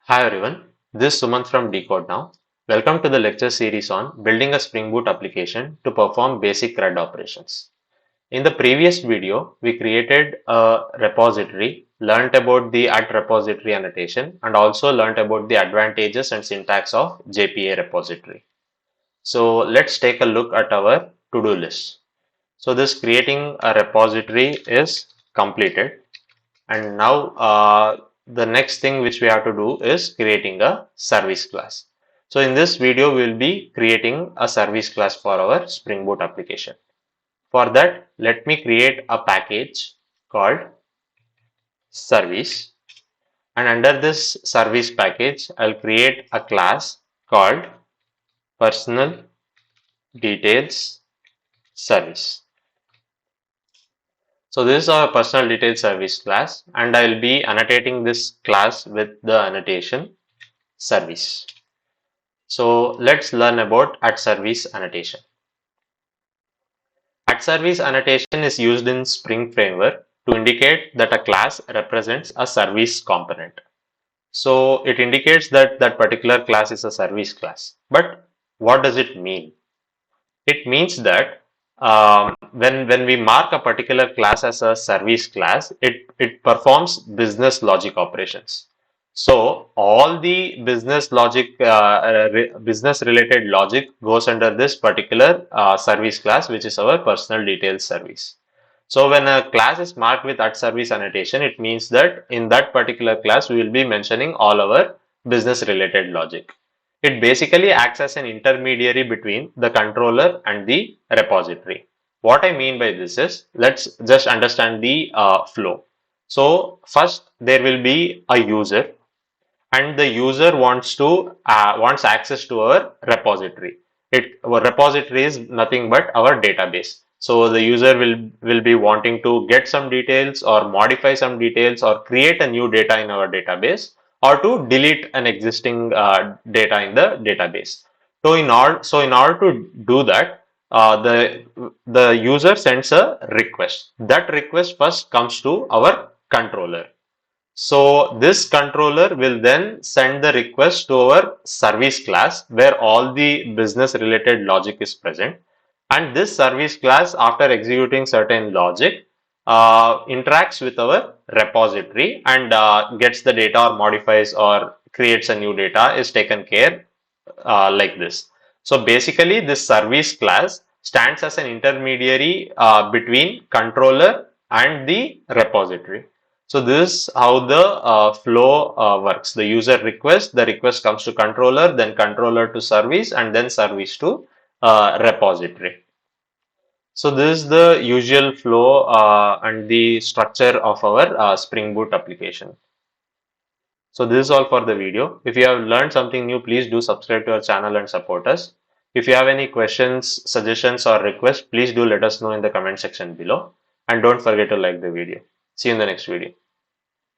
Hi everyone, this is Sumant from Decode Now. Welcome to the lecture series on building a Spring Boot application to perform basic CRUD operations. In the previous video, we created a repository, learnt about the @repository annotation, and also learnt about the advantages and syntax of JPA repository. So let's take a look at our to-do list. So this creating a repository is completed. And now the next thing which we have to do is creating a service class. So in this video, we will be creating a service class for our Spring Boot application. For that, let me create a package called service. And under this service package, I'll create a class called personal details service. So this is our personal details service class, and I'll be annotating this class with the annotation service. So let's learn about @service annotation. @service annotation is used in Spring Framework to indicate that a class represents a service component. So it indicates that that particular class is a service class. But what does it mean? It means that when we mark a particular class as a service class, it performs business logic operations. So all the business logic, business related logic goes under this particular service class, which is our personal details service. So when a class is marked with @service annotation, it means that in that particular class, we will be mentioning all our business related logic. It basically acts as an intermediary between the controller and the repository. What I mean by this is, let's just understand the flow. So first there will be a user, and the user wants access to our repository. Our repository is nothing but our database. So the user will be wanting to get some details or modify some details or create a new data in our database, or to delete an existing data in the database. So in order to do that, the user sends a request. That request first comes to our controller. So this controller will then send the request to our service class, where all the business related logic is present. And this service class, after executing certain logic, interacts with our repository and gets the data, or modifies or creates a new data, is taken care like this. So basically this service class stands as an intermediary between controller and the repository. So this is how the flow works. The user request, the request comes to controller, then controller to service, and then service to repository. So this is the usual flow and the structure of our Spring Boot application. So this is all for the video. If you have learned something new, please do subscribe to our channel and support us. If you have any questions, suggestions or requests, please do let us know in the comment section below. And don't forget to like the video. See you in the next video.